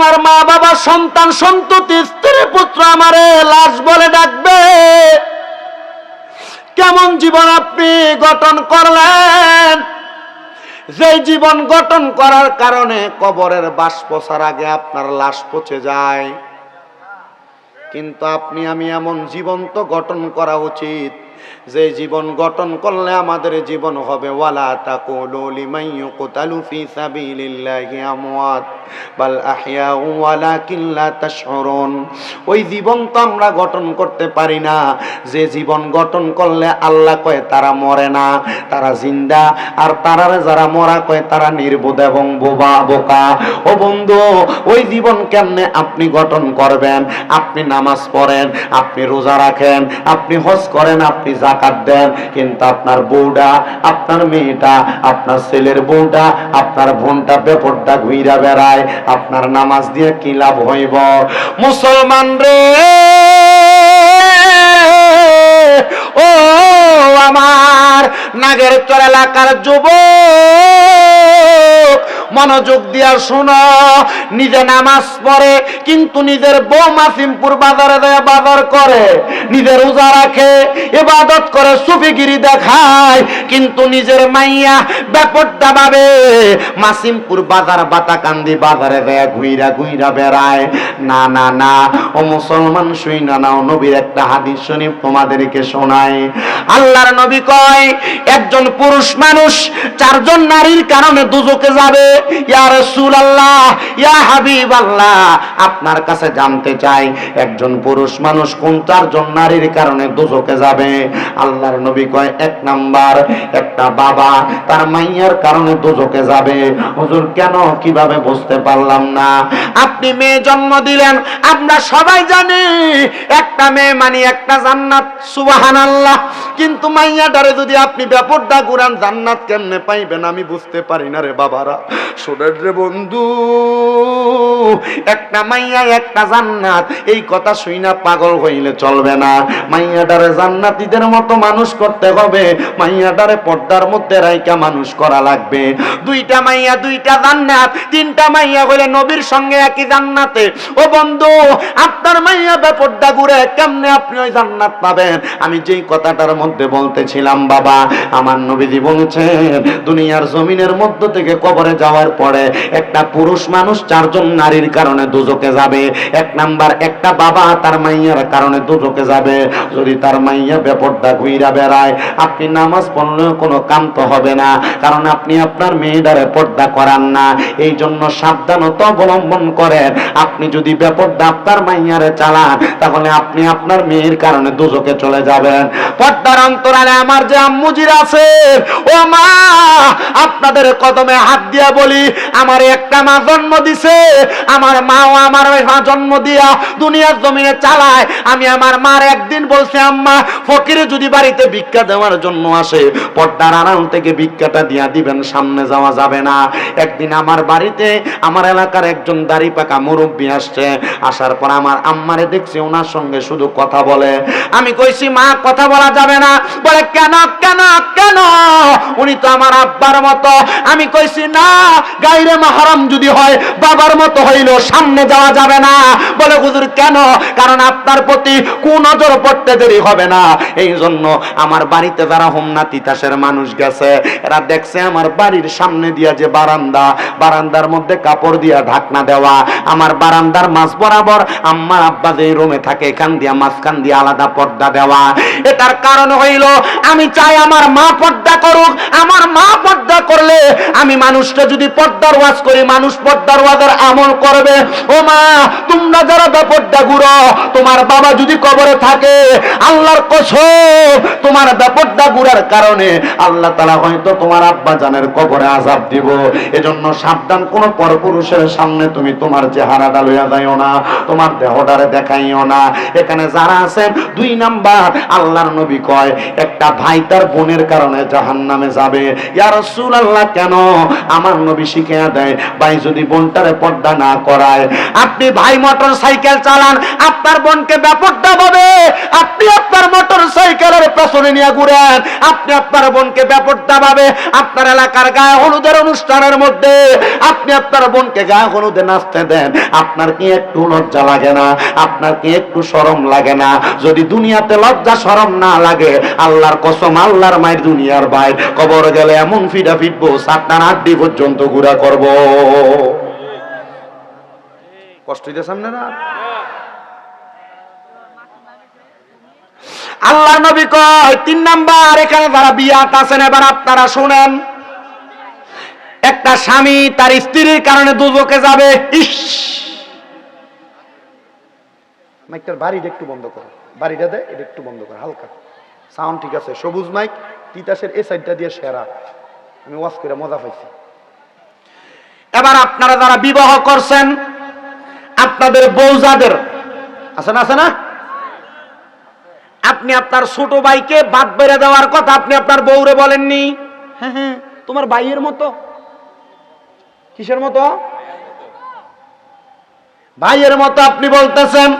আমার মা বাবা সন্তান সন্ততি স্ত্রী পুত্র আমারে লাশ বলে ডাকবে। কেমন জীবন আপনি গঠন করলেন, যে জীবন গঠন করার কারণে কবরের বাস পচার আগে আপনার লাশ পচে যায়। কিন্তু আপনি আমি এমন জীবন তো গঠন করা উচিত, যে জীবন গঠন করলে আমাদের জীবন হবে ওয়ালা তাকুলু লিমান ইউকতালু ফি সাবিলিল্লাহি আমওয়াত বাল আহইয়াউ ওয়ালাকিন লা তাশউরুন। ওই জীবন তো আমরা গঠন করতে পারি না, যে জীবন গঠন করলে আল্লাহ কয় তারা মরে না, তারা জিন্দা। আর তারা যারা মরা কয় তারা নির্বোধ এবং বোকা। ও বন্ধু, ওই জীবন কেমনে আপনি গঠন করবেন? আপনি নামাজ পড়েন, আপনি রোজা রাখেন, আপনি হজ করেন, আপনি যাকাত দেন, কিন্তু আপনার বউটা, আপনার মেয়েটা, আপনার ছেলের বউটা, আপনার বোনটা বেপরদা ঘুইরা বেড়ায়, আপনার নামাজ দিয়ে কি লাভ হইব? মুসলমান রে, ও আমার নাগের চর এলাকার যুবক, মনোযোগ দিয়া শোনো। নিজে নামাজ পড়ে কিন্তু নিজের বউ মাসিমপুর বাজারে দেয় বাজার করে, নিজে রোজা রাখে, ইবাদত করে, সুফিগিরি দেখায়, কিন্তু নিজের মাইয়া বেপরদা ভাবে মাসিমপুর বাজার বাতাকান্দি বাজারে দেয় ঘুইরা বেড়ায়। না না না, ও মুসলমান শুইনা নাও, নবীর একটা হাদিস শরীফ তোমাদেরকে শোনায়। আল্লাহর নবী কয়, একজন পুরুষ মানুষ চারজন নারীর কারণে দুজকে যাবে। ইয়া রাসূলুল্লাহ, ইয়া হাবিবাল্লাহ, আপনার কাছে জানতে চাই একজন পুরুষ মানুষ কোন চারজন নারীর কারণে দুজকে যাবে? আল্লাহর নবী কয়, এক নাম্বার, একটা বাবা তার মাইয়ার কারণে দুজকে যাবে। হুজুর কেন, কিভাবে বুঝতে পারলাম না? আপনি মেয়ে জন্ম দিলেন, আমরা সবাই জানি একটা মেয়ে মানে একটা জান্নাত, সুবহানাল্লাহ। কিন্তু মাইয়াটারে যদি আপনি বেপরদা ঘুরান, জান্নাত কেমনে পাইবেন? আমি বুঝতে পারি না রে বাবারা। শোনেন রে বন্ধু, একটা মাইয়া একটা জান্নাত, এই কথা শুই না পাগল হইলে চলবে না। মাইয়াটারে জান্নাতীদের মতো মানুষ করতে হবে, মাইয়াটারে পর্দার মধ্যে রাইকা মানুষ করা লাগবে। দুইটা মাইয়া দুইটা জান্নাত, তিনটা মাইয়া হইলে নবীর সঙ্গে একই জান্নাতে। ও বন্ধু, আপনার মাইয়া বেপরদা ঘুরে কেমনে আপনি ওই জান্নাত পাবেন? আমি যেই কথাটার মধ্যে বলতেছিলাম বাবা, আমার নবীজি বলেছেন দুনিয়ার জমিনের মধ্য থেকে কবরে যাওয়ার পরে একটা পুরুষ মানুষ চারজন নারীর কারণে দুজকে যাবে। এক নাম্বার, একটা বাবা তার মাইয়ার কারণে দুজকে যাবে। যদি তার মাইয়া বেপরদা ঘুইরা বেড়ায়, আপনি নামাজ পড়লেও কোনো কাম তো হবে না, কারণ আপনি আপনার মেয়েটারে পর্দা করান না। এই জন্য সাবধানতা অবলম্বন করেন। আপনি যদি বেপরদা আপনার মাইয়ারে চালান, তাহলে আপনি আপনার মেয়ের কারণে দুজকে চলে যাবেন। পর্দার অন্তরালে আমার যে আম্মুজির আছে, ও মা, আপনাদের কদমে হাত দিয়া বলি, আমার একটা মা জন্ম দিছে, আমার মাও আমার মা জন্ম দিয়া দুনিয়ার জমিনে চালায়। আমি আমার মার একদিন বলছি, আম্মা, ফকিরে যদি বাড়িতে ভিক্ষা দেওয়ার জন্য আসে, পর্দার আড়াল থেকে ভিক্ষাটা দিয়া দিবেন, সামনে যাওয়া যাবে না। একদিন আমার বাড়িতে আমার এলাকার একজন দাড়ি পাকা মুরব্বী আসছে। আসার পর আমার আম্মারে দেখছি ওনার সঙ্গে শুধু কথা বলে। আমি কইছি, মা, কথা বলা যাবে না। বলে, কেন কেন কেন? উনি তো আমার আব্বার মতো। আমি কইছি, না, গায়রে মাহরাম যদি হয় বাবার মতো হইলো সামনে যাওয়া যাবে না। বলে, হুজুর কেন? কারণ আপনার প্রতি কুনজর পড়তে দেরি হবে না। এই জন্য আমার বাড়িতে যারা হোমনা তিতাসের মানুষ গেছে, এরা দেখছে আমার বাড়ির সামনে দিয়া যে বারান্দা, বারান্দার মধ্যে কাপড় দিয়া ঢাকনা দেওয়া, আমার বারান্দার মাঝ বরাবর আম্মার আব্বা যে রুমে থাকে, এখান দিয়া মাঝখান দিয়ে আলাদা পর্দা দেওয়া। এটার কারণ হইল আমি চাই আমার মা পর্দা করুক। আমার মা পর্দা করলে আমি মানুষটা যদি পর্দার ওয়াজ করি, মানুষ পর্দার ওয়াজের আমল করবে। ও মা, তোমরা যারা বেপর্দা ঘুরো, তোমার বাবা যদি কবরে থাকে, আল্লাহর কসম, তোমার বেপর্দা ঘুরার কারণে আল্লাহ তাআলা হয়তো তোমার আব্বা জানের কবরে আযাব দিব। এজন্য সাবধান, কোন পরপুরুষের সামনে তুমি তোমার চেহারাটা লইয়া যাইও না, তোমার দেহটারে দেখাইও না। এখানে যারা আছেন, দুই নাম্বার, আল্লাহর নবী কয় একটা ভাই তার বোনের কারণে জাহান্নামে যাবে। ইয়া রাসূলুল্লাহ, কেন? আমার নবী শিখিয়ে দেয়, ভাই যদি বোনটা আপনারে পর্দা না করায়। আপনি ভাই মোটর সাইকেল চালান, আপনার বোনকে বেপর্দা ভাবে আপনি আপনার মোটর সাইকেলের পেছনে নিয়ে ঘুরেন, আপনি আপনার বোনকে বেপর্দা ভাবে আপনার এলাকার গায়ে হলুদের অনুষ্ঠানের মধ্যে আপনি আপনার বোনকে গায়ে হলুদে নাচতে দেন, আপনার কি একটু লজ্জা লাগে না? আপনার কি একটু শরম লাগে না? যদি দুনিয়াতে লজ্জা শরম না লাগে, আল্লাহর কসম, আল্লাহর মায়ের দুনিয়ার ভাই, কবর গেলে এমন ফিডা ফিটবো, 7টা 8 পর্যন্ত ঘুরা করব। কষ্ট হইতে সামনে না? আল্লাহ নবী কয় 3 নাম্বার, এখানে যারা বিয়াত আছেন এবার আপনারা শুনেন, একটা স্বামী তার স্ত্রীর কারণে দুজকে যাবে। ইস, মাইকটার বাড়িটা একটু বন্ধ করো, বাড়িটা দেয় এটা একটু বন্ধ করো, হালকা সাউন্ড ঠিক আছে। সবুজ মাইক তিতাসের এই সাইডটা দিয়ে সেরা, আমি ওয়াজ করে মজা পাইছি। এবার আপনারা যারা বিবাহ করছেন, আপনাদের বউ যাদের আছেন, আছে না? আপনি আপনার ছোট ভাইকে বাদ বেড়ে দেওয়ার কথা আপনি আপনার বউরে বলেননি? হ্যাঁ হ্যাঁ, তোমার ভাইয়ের মতো। কিসের মতো? ভাইয়ের মতো আপনি বলতেছেন।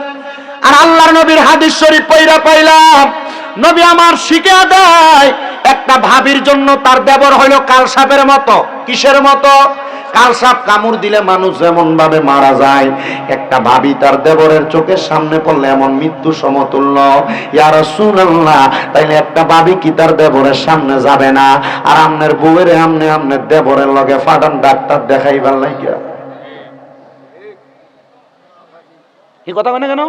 আর আল্লাহর নবীর হাদিস শরীফ পড়া পাইলাম, নবী আমার শিখিয়ে দেয় একটা ভাবির জন্য তার দেবর হইল কালসাপের মতো। কিসের মতো? কালসাপ কামড় দিলে মানুষ যেমন ভাবে মারা যায়, একটা ভাবি তার দেবরের চোখের সামনে পড়লে এমন মৃত্যু সমতুল্য। ইয়া রাসূলুল্লাহ, তাইলে একটা ভাবি কি তার দেবরের সামনে যাবে না? আর আমনের বউয়ের আমনের দেবরের লগে ফাটান ডাক্তার দেখাইবার লাগিয়া, এই কথা মানে কেন?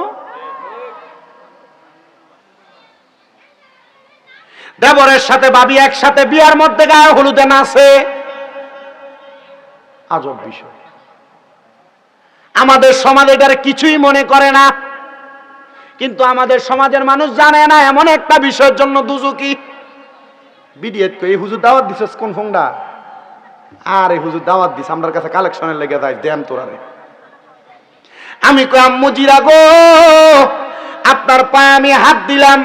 দেবরের সাথে ভাবি একসাথে বিয়ার মধ্যে গায়ে হলুদে নাচে, আজব বিষয়। আমাদের সমাজ এটার কিছুই মনে করে না, কিন্তু আমাদের সমাজের মানুষ জানে না এমন একটা বিষয়ের জন্য দুজকি। বিডিএত কই হুজুর দাওয়াত দিছস কোন ফোনটা? আর এই হুজুর দাওয়াত দিছ, আমরার কাছে কালেকশনের লেগে যায়, দেন তোরারে। আমি কই আম্মু জিরা গো, আপনার পায়ে আমি হাত দিলাম,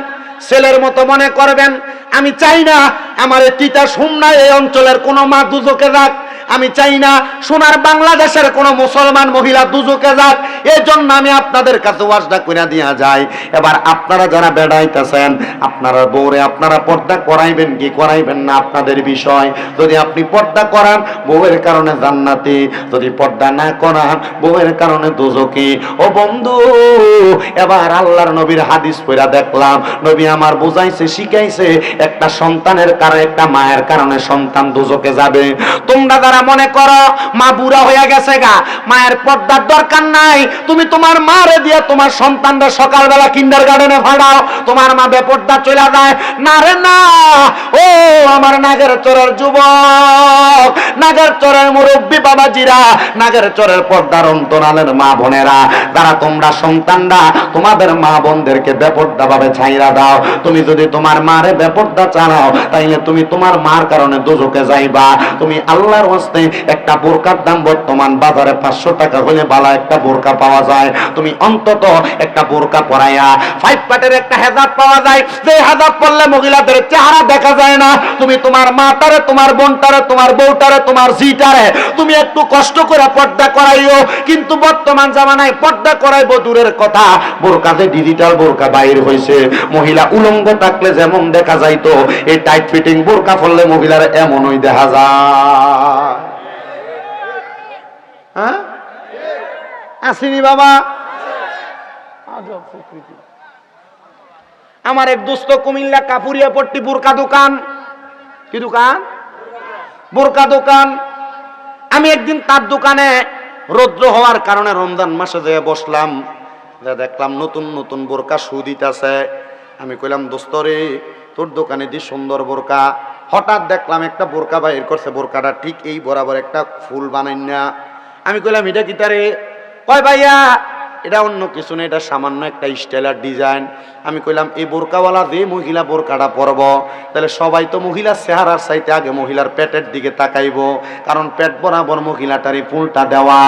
ছেলের মতো মনে করবেন। আমি চাই না আমার তিতা সুমনা এই অঞ্চলের কোনো মা দুজকে যাক, আমি চাই না সোনার বাংলাদেশের কোন মুসলমান মহিলা দুজকে যাক। এই জন্য আমি আপনাদের কাছে ওয়াজটা কইরা দিয়া যাই। এবার আপনারা যারা বেড়াইতেছেন, আপনারা বউরে আপনারা পর্দা করাইবেন কি করাইবেন না আপনাদের বিষয়। যদি আপনি পর্দা করান, বউয়ের কারণে জান্নাতি, যদি পর্দা না করান, বউয়ের কারণে দোজকি। ও বন্ধু, এবার আল্লাহর নবীর হাদিস পড়া দেখলাম, নবী আমার বুঝাইছে, শিখাইছে, একটা সন্তানের কারণে, একটা মায়ের কারণে সন্তান দোজকে যাবে। তোমরা যারা মনে করো মা বুড়া হয়ে গেছে গা, মায়ের পর্দার দরকার নাই, তুমি তোমার মারে দিয়ে তোমার সন্তানরা সকালবেলা কিন্ডারগার্টেনে ফাড়াও, তোমার মা বেপর্দা চলে যায়। না রে না, ও আমার নাগের চরের যুবক, নাগের চরের মুরব্বী বাবাজিরা, নাগের চরের পর্দার অন্তরালের মা বোনেরা, যারা তোমরা সন্তানরা তোমাদের মা বোনদেরকে বেপর্দা ভাবে ছাইরা দাও। তুমি যদি তোমার মারে বেপর্দা চালাও, তাইলে তুমি তোমার মার কারণে দোজকে যাইবা। তুমি আল্লাহর ওয়াস্তে, একটা বোরকার দাম বর্তমান বাজারে 500 টাকা হলে ভালো একটা বোরকা পাওয়া যায়। তুমি অন্তত একটা বোরকা পরাইয়া 5 পাটের একটা হেজাব পাওয়া যায়, যে হেজাব পরলে মহিলাদের চেহারা দেখা যায় না। তুমি তোমার মাটারে, তোমার বোনটারে, তোমার বউটারে, তোমার জিটারে তুমি একটু কষ্ট করে পর্দা করাইও। কিন্তু বর্তমান জামানায় পর্দা করাইবো দূরের কথা, বোরকাতে ডিজিটাল বোরকা বাইর হয়েছে। মহিলা উলঙ্গ থাকলে যেমন দেখা যাইতো, এই টাইট ফিটিং বোরকা পরলে মহিলার এমনই দেখা যায়। হ্যাঁ, আসেনি বাবা? আমার এক দোস্ত কুমিল্লা কাপুরিয়া পট্টি বোরকা দোকান, কি দোকান? বোরকা দোকান। আমি একদিন তার দোকানে রৌদ্র হওয়ার কারণে রমজান মাসে যেয়ে বসলাম, দেখলাম নতুন নতুন বোরকা শু দিতেছে। আমি কইলাম, দোস্ত রে, তোর দোকানে দি সুন্দর বোরকা। হঠাৎ দেখলাম একটা বোরকা বাইর করছে, বোরকাটা ঠিক এই বরাবর একটা ফুল বানাই না। আমি কইলাম, এটা কি তারে? কয় ভাইয়া, এটা অন্য কিছু না, এটা সামান্য একটা স্টাইলার ডিজাইন। আমি কইলাম, এই বোরকাওয়ালা যে মহিলা বোরকাটা পরব, তাহলে সবাই তো মহিলার চেহারার চাইতে আগে মহিলার পেটের দিকে তাকাইব, কারণ পেট বরাবর মহিলাটার এই ফুলটা দেওয়া।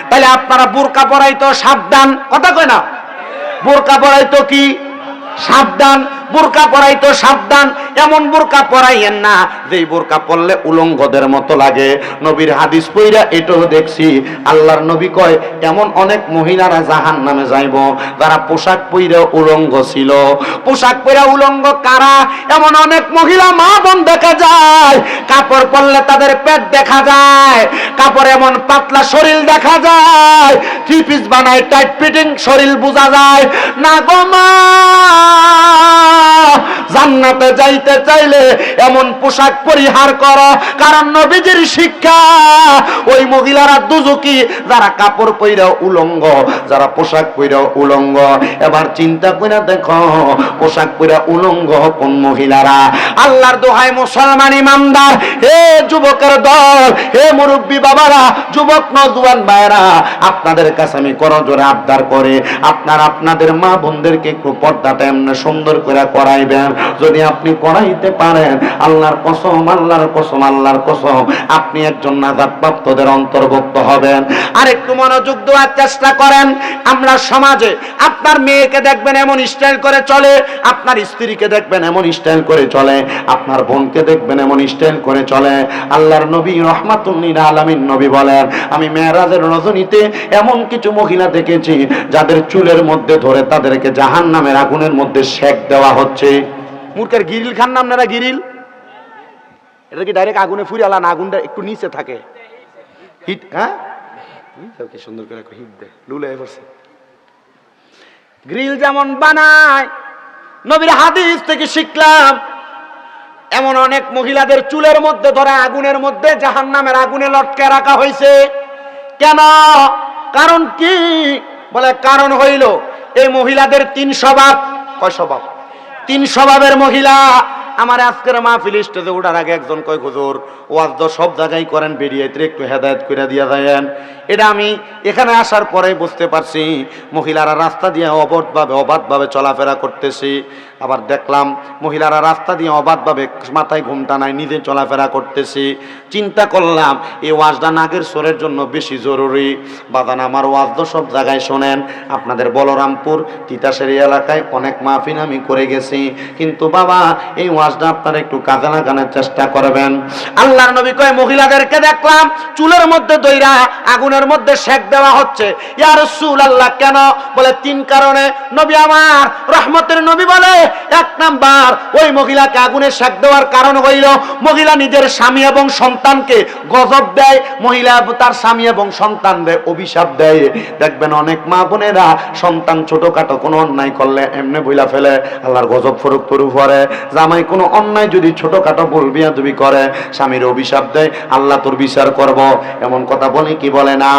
তাহলে আপনারা বোরকা পরাইতো সাবধান, কথা কয় না? বোরকা পরাইতো কি সাবধান, বোরকা পরাইতো সাবধান। এমন বোরকা পরাইয়েন না যেই বোরকা পরলে উলঙ্গদের মতো লাগে। নবীর হাদিস পইরা এটাও দেখছি, আল্লাহর নবী কয় এমন অনেক মহিলারা জাহান্নামে যাইব যারা পোশাক পইরা উলঙ্গ ছিল। পোশাক পইরা উলঙ্গ কারা? এমন অনেক মহিলা মা বোন দেখা যায়, কাপড় পরলে তাদের পেট দেখা যায়, কাপড় এমন পাতলা শরীর দেখা যায়, থ্রি পিস বানায় টাইট ফিটিং শরীর বোঝা যায় না গো মা। জান্নাতে যাইতে চাইলে এমন পোশাক পরিহার করো, কারণ নবীজির শিক্ষা ওই মহিলারা দুজকি যারা কাপড় পইরা উলঙ্গ, যারা পোশাক পইরা উলঙ্গ। এবার চিন্তা করে দেখো পোশাক পইরা উলঙ্গ কোন মহিলারা। আল্লাহর দোহাই মুসলমান ইমানদার, হে যুবকের দল, হে মুরব্বী বাবারা, যুবক নওজোয়ান ভাইরা, আপনাদের কাছে আমি করজোরে আবদার করে আপনাদের মা বোনদেরকে একটু পর্দাটা এমনি সুন্দর করে করাইবেন। যদি আপনি করাইতে পারেন, আল্লাহর কসম, আল্লাহর কসম, আল্লাহর কসম, আপনি একজন নাজাতপ্রাপ্তদের অন্তর্ভুক্ত হবেন। আর একটু মনোযোগ দেওয়ার চেষ্টা করেন। আমরা সমাজে আপনার মেয়েকে দেখবেন এমন স্টাইল করে চলে, আপনার স্ত্রীকে দেখবেন এমন স্টাইল করে চলে, আপনার বোনকে দেখবেন এমন স্টাইল করে চলে। আল্লাহর নবী রহমাতুল্লিল আলামিন নবী বলেন, আমি মেরাজের রজনীতে এমন কিছু মহিলা দেখেছি যাদের চুলের মধ্যে ধরে তাদেরকে জাহান্নামের আগুনের মধ্যে সেক দেওয়া হচ্ছে। মূর্খের গিরিল খান না আপনারা? গিরিল এটা কি ডাইরেক্ট আগুনে ফুরিয়ালা না আগুনটা একটু নিচে থাকে? হিট, হ্যাঁ কি সুন্দর করে হিট দেয়, লুলে পড়ছে। গ্রিল যেমন বানায়, নবীর হাদিস থেকে শিখলাম এমন অনেক মহিলাদের চুলের মধ্যে ধরে আগুনের মধ্যে জাহান্নামের আগুনে লটকে রাখা হয়েছে। কেন? কারণ কি? বলে কারণ হইল এই মহিলাদের তিন স্বভাব। কয় স্বভাব? তিন স্বভাবের মহিলা। আমার আজকের মাহফিল স্টেজে ওঠার আগে একজন কয় হুজুর ওয়াজ তো সব জায়গায় করেন, বেরিয়ে একটু হেদায়েত করে দিয়া দেন। এটা আমি এখানে আসার পরে বুঝতে পারছি, মহিলারা রাস্তা দিয়ে অবাধভাবে চলাফেরা করতেছি। আবার দেখলাম মহিলারা রাস্তা দিয়ে অবাধভাবে মাথায় ঘুমটা নাই নিজে চলাফেরা করতেছি। চিন্তা করলাম এই ওয়াজটা নাগের সোরের জন্য বেশি জরুরি। বাদান আমার ওয়াজ তো সব জায়গায় শোনেন, আপনাদের বলরামপুর তিতাসের এলাকায় অনেক মাহফিল আমি করে গেছি, কিন্তু বাবা এই ওয়াজটা আপনারা একটু কাজে লাগানোর চেষ্টা করবেন। আল্লাহর নবী কয় মহিলাদেরকে দেখলাম চুলের মধ্যে দইরা আগুনের মধ্যে সেক দেওয়া হচ্ছে। ইয়া রাসূলুল্লাহ কেন? বলে তিন কারণে। নবী আমার রহমতের নবী বলে, এক নাম্বার ওই মহিলাকে আগুনে সেক দেওয়ার কারণ হইল মহিলা নিজের স্বামী এবং সন্তানকে গজব দেয়, মহিলা তার স্বামী এবং সন্তানদের অভিশাপ দেয়। দেখবেন অনেক মা বোনেরা সন্তান ছোটখাটো কোনো অন্যায় করলে এমনি বইলা ফেলে আল্লাহর গজব ফরক তরু পরে। জামাই কোনো অন্যায় যদি ছোটখাটো বলবিয়া তুমি করে স্বামীর অভিশাপ দেয়, আল্লাহ তোর বিচার করব, এমন কথা বলে কি বলে না?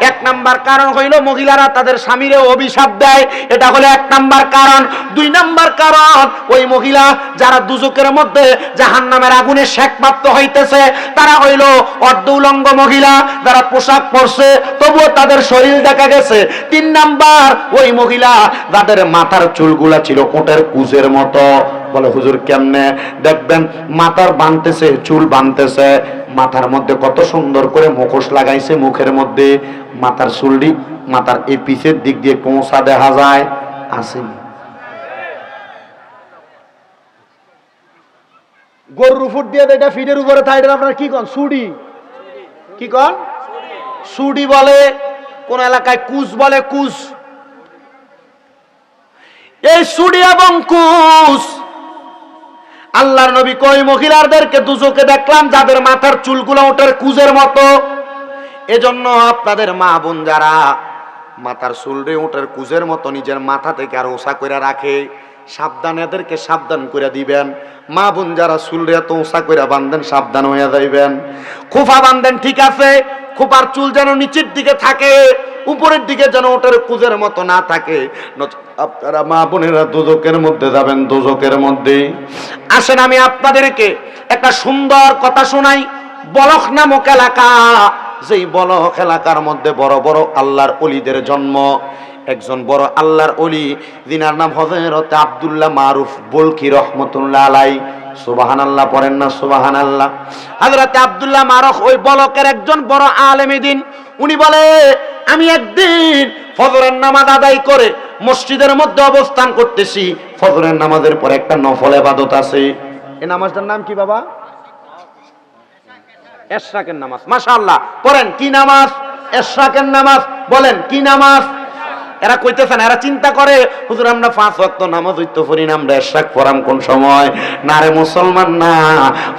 এক নাম্বার কারণ হইল মহিলারা তাদের স্বামীরে অভিশাপ দেয়, এটা হলো এক নাম্বার কারণ। দুই নাম্বার কারণ ওই মহিলা যারা দুজকের মধ্যে জাহান্নামের আগুনে সেকপ্রাপ্ত হইতেছে তারা হইল অর্ধ উলঙ্গ মহিলা, যারা পোশাক পরছে তবুও তাদের শরীর দেখা গেছে। তিন নাম্বার ওই মহিলা যাদের মাথার চুলগুলা ছিল ওটের কুজের মতো। বলে হুজুর কেমনে? দেখবেন মাথার বানতেছে, চুল বানতেছে, মাথার মধ্যে কত সুন্দর করে মুখোশ লাগাইছে, মুখের মধ্যে মাথার চুলটি মাথার এই পিছের দিক দিয়ে কোঁচা দেখা যায়, আসেনি? গরুর ফুট দিয়ে এটা ফিটের উপরে থাকে, আপনার কি কন? সুডি। কি কন? সুডি বলে, কোন এলাকায় কুচ বলে, কুচ। এই সুডি এবং কুচ আল্লাহর নবী কই মহিলাদেরকে দুজকে দেখলাম যাদের মাথার চুলগুলো ওটার কুজের মতো। এজন্য আপনাদের মা বোন যারা মাথার চুলরে ওটার কুজের মতো নিজের মাথা থেকে আর ওসা করে রাখে, সাবধান, এদেরকে সাবধান করে দিবেন। মা বোন যারা চুলরে এত ওসা করে বাঁধেন সাবধান হয়ে যাইবেন। খোফা বাঁধেন ঠিক আছে, খোপার চুল যেন নিচের দিকে থাকে, উপরের দিকে যেন ওটার কুজের মতো না থাকে। আপনারা মা বোনেরা দোজকের মধ্যে যাবেন, দোজকের মধ্যে। আসেন আমি আপনাদেরকে একটা সুন্দর কথা শোনাই। বলখ নামক এলাকা, যেই বলখ এলাকার মধ্যে বড় বড় আল্লাহর ওলিদের জন্ম। একজন বড় আল্লাহর ওলি যিনার নাম হযরত আব্দুল্লাহ মারুফ বলখি রহমতুল্লাহ আলাইহি। সুবহানাল্লাহ পড়েন না? সুবহানাল্লাহ। হযরত আব্দুল্লাহ মারুফ ওই বলকের একজন বড় আলেমে দ্বীন। উনি বলে আমি একদিন ফজরের নামাজ আদায় করে মসজিদের মধ্যে অবস্থান করতেছি। ফজরের নামাজের পর একটা নফল ইবাদত আছে। এই নামাজটার নাম কি বাবা? এশরাকের নামাজ। মাশাআল্লাহ, পড়েন কি নামাজ? এশরাকের নামাজ। বলেন কি নামাজ? এরা কইতেছেন, এরা চিন্তা করে হুজুর আমরা 5 ওয়াক্ত নামাজ হইতো পড়ি না, আমরা এশরাক পড়াম কোন সময়? না রে মুসলমান, না।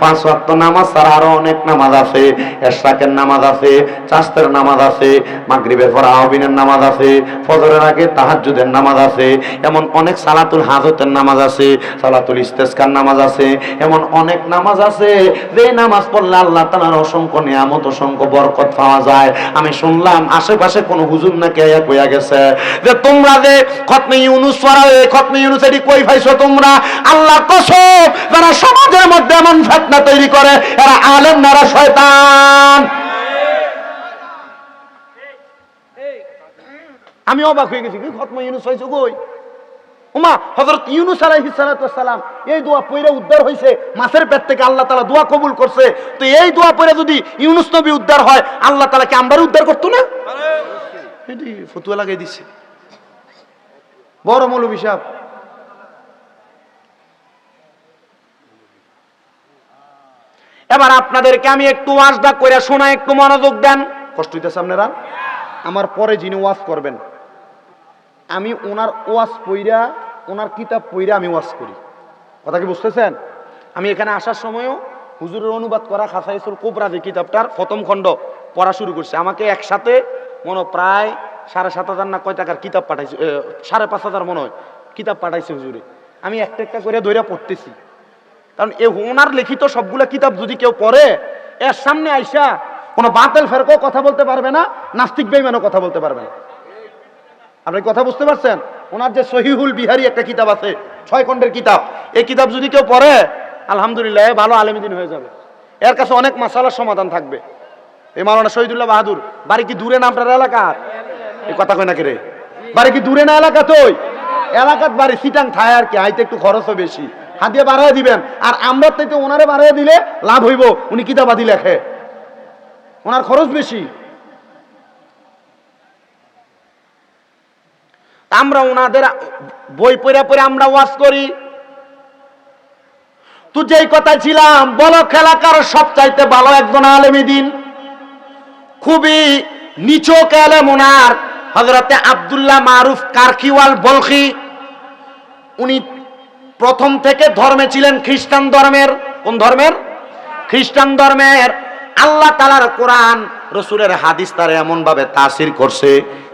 5 ওয়াক্ত নামাজ ছাড়া আরো অনেক নামাজ আছে। এশরাকের নামাজ আছে, চাষতের নামাজ আছে, মাগরিবের পর আওয়াবিনের নামাজ আছে, ফজরের আগে তাহাজ্জুদের নামাজ আছে, এমন অনেক সালাতুল হাজতের নামাজ আছে, সালাতুল ইস্তেসকার নামাজ আছে, এমন অনেক নামাজ আছে যে নামাজ পড়লে আল্লাহ তাআলার অসংখ্য নিয়ামত, অসংখ্য বরকত পাওয়া যায়। আমি শুনলাম আশেপাশে কোন হুজুর নাকি আয়া কইয়া গেছে যে তোমরা যে খতমে ইউনূস পড়াও, এই খতমে ইউনূস এটি কই পাইছো তোমরা? আল্লাহর কসম, যারা সমাজের মধ্যে এমন ফিতনা তৈরি করে এরা আলেম না, এরা শয়তান। আমি অবাক হয়ে গেছি, কি খতমে ইউনূস হইছো কই? ওমা, হযরত ইউনূস আলাইহিস সালাতু সালাম এই দোয়া পড়ে উদ্ধার হইছে, মাছের পেট থেকে আল্লাহ তাআলা দোয়া কবুল করছে। তো এই দোয়া পড়ে যদি ইউনূস নবী উদ্ধার হয়, আল্লাহ তাআলা কি আমরাও উদ্ধার করতো না? এটি ফতোয়া লাগাই দিছে বড় মৌলভী সাহেব। এবার আপনাদেরকে আমি একটু ওয়াজটা কইরা শোনা, একটু মনোযোগ দেন। কষ্ট হইতেছে আপনারা? আমার পরে যিনি ওয়াজ করবেন, আমি ওনার ওয়াজ পইরা, ওনার কিতাব পইরা আমি ওয়াজ করি। কথা কি বুঝতেছেন? আমি এখানে আসার সময়ও হুজুরের অনুবাদ করা খাসাইসুল কুবরা যে কিতাবটার প্রথম খণ্ড পড়া শুরু করছে। আমাকে একসাথে প্রায় 7,500 না কয় টাকার কিতাব পাঠাইছে, 5,500 মনে হয় কিতাব পাঠাইছে হুজুরে। আমি একটা একটা করে ধইরা পড়তেছি, কারণ এ ওনার লিখিত সবগুলা কিতাব যদি কেউ পড়ে, এর সামনে আইসা কোনো বাতিল ফেরকাও কথা বলতে পারবে না, নাস্তিক বেঈমানও কথা বলতে পারবে না। আপনি কথা বুঝতে পারছেন? ওনার যে সহিহুল বিহারি একটা কিতাব আছে, 6 খণ্ডের কিতাব, এই কিতাব যদি কেউ পড়ে আলহামদুলিল্লাহ ভালো আলেমদিন হয়ে যাবে। এর কাছে অনেক মাসালার সমাধান থাকবে। এই মাওলানা শহীদুল্লাহ বাহাদুর বাড়ি কি দূরে না আপনার এলাকার? এই কথা কয় না কে রে? বাড়ি কি দূরে না এলাকা? তো এলাকার বাড়ি সিটাং থায় আর কি, আইতে একটু খরচও বেশি, হাতিয়ে বাড়াই দিবেন। আর আমরা তো ওনারে বাড়াই দিলে লাভ হইব, উনি কিতাবাদি লেখে, ওনার খরচ বেশি। আমরা ওনাদের বই পড়ে পড়ে আমরা ওয়াজ করি। তো যেই কথা ছিলাম, বলো এলাকার সবচাইতে ভালো একজন আলেম দিন, খুবই নিচক আলেম ওনার হযরতে আব্দুল্লাহ মারুফ কারখিওয়াল বলখি। উনি প্রথম থেকে ধর্মে ছিলেন খ্রিস্টান ধর্মের। কোন ধর্মের? খ্রিস্টান ধর্মের। আল্লাহ তাআলার কোরআন, রসুলের হাদিস তার এমন ভাবে তাসির করছে,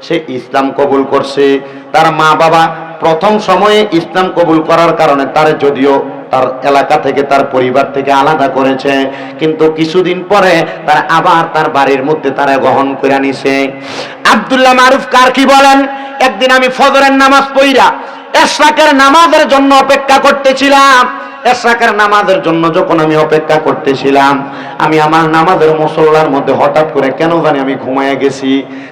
সে ইসলাম কবুল করছে। তার মা বাবা প্রথম সময়ে ইসলাম কবুল করার কারণে তার যদিও তার এলাকা থেকে, তার পরিবার থেকে আলাদা করেছে, কিন্তু কিছুদিন পরে তার আবার তার বাড়ির মধ্যে তারা গ্রহণ করে নিছে। আব্দুল্লাহ মারুফ কারকি বলেন, একদিন আমি ফজরের নামাজ পড়িরা এশরাকের নামাজের জন্য অপেক্ষা করতেছিলাম। এশরাকের নামাজের জন্য যখন আমি অপেক্ষা করতেছিলাম, আমি আমার নামাজের মুসল্লার মধ্যে হঠাৎ করে কেন জানি আমি ঘুমায় গেছি।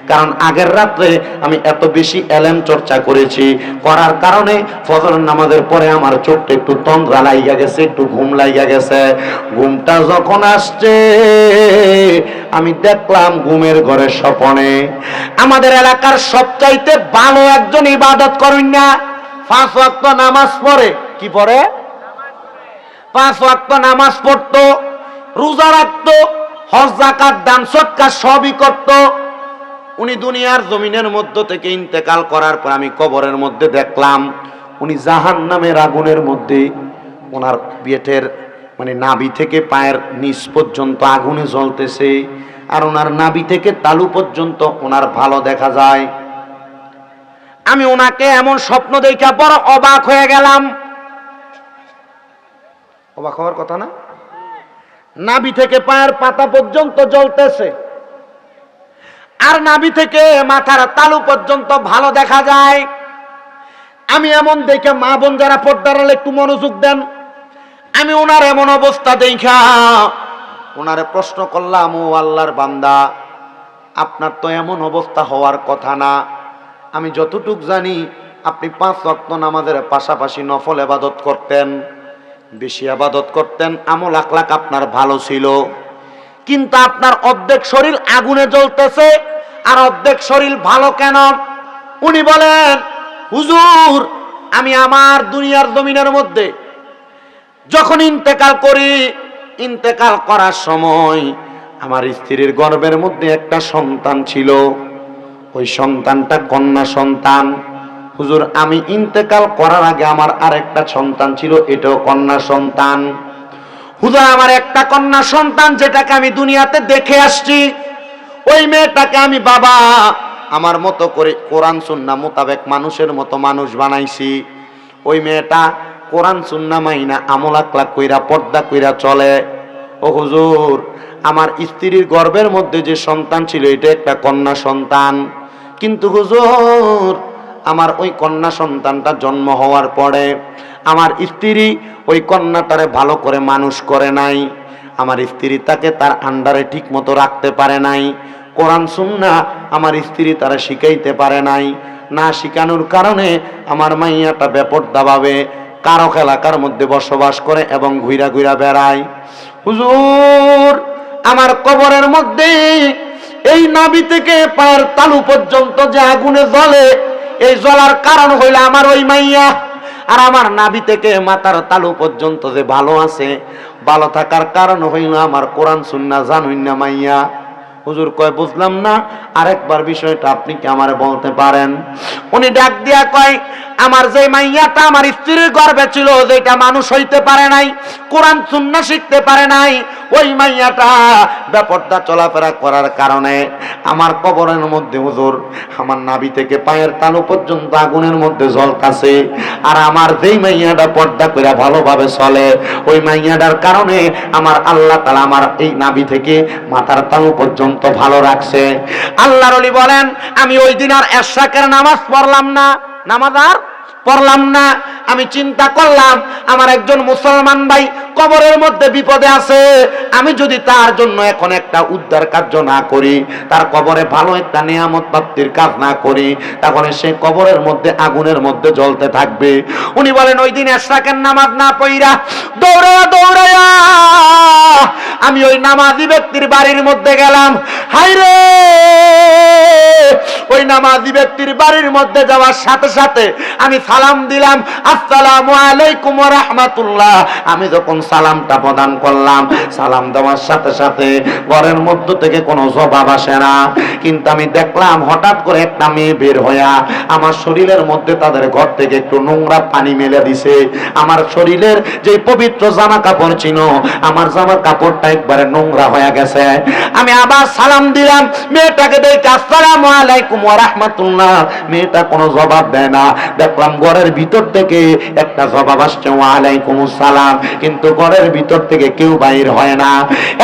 কারণ আগের রাত্রে আমি এত বেশি এলেম চর্চা করেছি, করার কারণে ফজরের নামাজের পরে আমার চোখটা একটু তন্দ্রা লাইগা গেছে, একটু ঘুম লাইগা গেছে। ঘুমটা যখন আসছে, আমি দেখলাম ঘুমের ঘরে স্বপনে আমাদের এলাকার সবচাইতে ভালো একজন ইবাদত করেন না, 5 ওয়াক্ত নামাজ পড়ে। কি পড়ে? 5 ওয়াক্ত নামাজ পড়তো, রোজা রাখতো, হজ যাকাত দান সদকা সবই করতো। উনি দুনিয়ার জমিনের মধ্য থেকে ইন্তেকাল করার পর আমি কবরের মধ্যে দেখলাম উনি জাহান্নামের আগুনের মধ্যে, ওনার পেটের নাভি থেকে পায়ের নিচ পর্যন্ত আগুনে জ্বলতেছে, আর ওনার নাভি থেকে তালু পর্যন্ত ওনার ভালো দেখা যায়। আমি ওনাকে এমন স্বপ্ন দেখা বড় অবাক হয়ে গেলাম। অবাক হওয়ার কথা না? নাভি থেকে পায়ের পাতা পর্যন্ত জ্বলতেছে, আর নাভি থেকে মাথার তালু পর্যন্ত ভালো দেখা যায়। আমি এমন দেখে, মা বোন যারা পর্দার আড়ালে একটু মনোযোগ দেন, আমি ওনার এমন অবস্থা দেখা ওনারে প্রশ্ন করলাম, ও আল্লাহর বান্দা, আপনার তো এমন অবস্থা হওয়ার কথা না। আমি যতটুক জানি আপনি 5 ওয়াক্ত নামাজের পাশাপাশি নফল ইবাদত করতেন, বেশি ইবাদত করতেন, আমল আখলাক আপনার ভালো ছিল, কিন্তু আপনার অর্ধেক শরীর আগুনে জ্বলতেছে আর অর্ধেক শরীর ভালো কেন? উনি বলেন, হুজুর, আমি আমার দুনিয়ার জমিনের মধ্যে যখন ইন্তেকাল করি, ইন্তেকাল করার সময় আমার স্ত্রীর গর্ভের মধ্যে একটা সন্তান ছিল, ওই সন্তানটা কন্যা সন্তান। হুজুর আমি ইন্তেকাল করার আগে আমার আরেকটা সন্তান ছিল, এটাও কন্যা সন্তান। হুজুর আমার একটা কন্যা সন্তান যেটাকে আমি দুনিয়াতে দেখে আসছি, ওই মেয়েটাকে আমি বাবা আমার মতো করে কোরআন সুন্নাহ মোতাবেক মানুষের মতো মানুষ বানাইছি। ওই মেয়েটা কোরআন সুন্নাহ মাইনা আমল আখলাক কইরা পর্দা কইরা চলে। ও হুজুর আমার স্ত্রীর গর্ভের মধ্যে যে সন্তান ছিল এটা একটা কন্যা সন্তান, কিন্তু হুজুর আমার ওই কন্যা সন্তানটা জন্ম হওয়ার পরে আমার স্ত্রী ওই কন্যাটারে ভালো করে মানুষ করে নাই। আমার স্ত্রী তাকে তার আন্ডারে ঠিক মতো রাখতে পারে নাই। কোরআন সুন্নাহ আমার স্ত্রী তারা শিখাইতে পারে নাই। না শিখানোর কারণে আমার মাইয়াটা বেপরদাভাবে কারো এলাকার মধ্যে বসবাস করে এবং ঘুরা ঘুরা বেড়ায়। হুজুর আমার কবরের মধ্যে এই নাভি থেকে পায়ের তালু পর্যন্ত যে আগুনে জ্বলে, এই জ্বলার কারণ হইল আমার ওই মাইয়া। আর আমার নাভি থেকে মাথার তালু পর্যন্ত যে ভালো আছে, ভালো থাকার কারণ হইল আমার কোরআন সুন্নাহ জানুন না মাইয়া। হুজুর কয় বুঝলাম না, আরেকবার বিষয়টা আপনি কি আমারে বলতে পারেন? উনি ডাক দিয়া কয় আমার যে মাইয়াটা আমার স্ত্রীর গর্ভে ছিল, যেটা মানুষ হইতে পারে নাই, কোরআন সুন্নাহ শিখতে পারে নাই, ওই মাইয়াটা বেপরদা চলাফেরা করার কারণে আমার কবরের মধ্যে হুজুর আমার নাভি থেকে পায়ের তালু পর্যন্ত আগুনের মধ্যে জ্বলতাছে। আর আমার যেই মাইয়াটা পর্দা কইরা ভালোভাবে চলে, ওই মাইয়াটার কারণে আমার আল্লাহ তাআলা আমার এই নাভি থেকে মাথার তালু পর্যন্ত ভালো রাখছে। আল্লাহর ওলি বলেন আমি ওই দিন আর এশরাকের নামাজ পড়লাম না, নামাজ আর পড়লাম না। আমি চিন্তা করলাম আমার একজন মুসলমান ভাই কবরের মধ্যে বিপদে আছে, আমি যদি তার জন্য এখন একটা উদ্ধার কার্য না করি, তার কবরে ভালো একটা নিয়ামত প্রাপ্তির কাজ না করি, তাহলে সে কবরের মধ্যে আগুনের মধ্যে জ্বলতে থাকবে। উনি বলেন ওই দিন এশরাকের নামাজ না পড়া দৌড়ায়া দৌড়ায়া আমি ওই নামাজি ব্যক্তির বাড়ির মধ্যে গেলাম। হায়রে ওই নামাজি ব্যক্তির বাড়ির মধ্যে যাওয়ার সাথে সাথে আমি সালাম দিলাম, আসসালামু আলাইকুম ওয়া রাহমাতুল্লাহ। আমি যখন সালামটা প্রদান করলাম, সালাম দেওয়ার সাথে সাথে ঘরের মধ্য থেকে কোনো জবাব আসে না, কিন্তু আমি দেখলাম হঠাৎ করে একটা মেয়ে বের হইয়া আমার শরীরের মধ্যে তাদের ঘর থেকে একটু নোংরা পানি মেলে দিছে। আমার শরীরের যে পবিত্র জামা কাপড় ছিল, আমার জামা কাপড়টা একবারে নোংরা হয়ে গেছে। আমি আবার সালাম দিলাম, মেয়েটাকে দেখে আসসালামু আলাইকুম ওয়া রাহমাতুল্লাহ। মেয়েটা কোনো জবাব দেয় না। দেখলাম ঘরের ভিতর থেকে একটা জবাব আসছে ওয়া আলাইকুমুস সালাম, কিন্তু ঘরের ভিতর থেকে কেউ বাইর হয় না।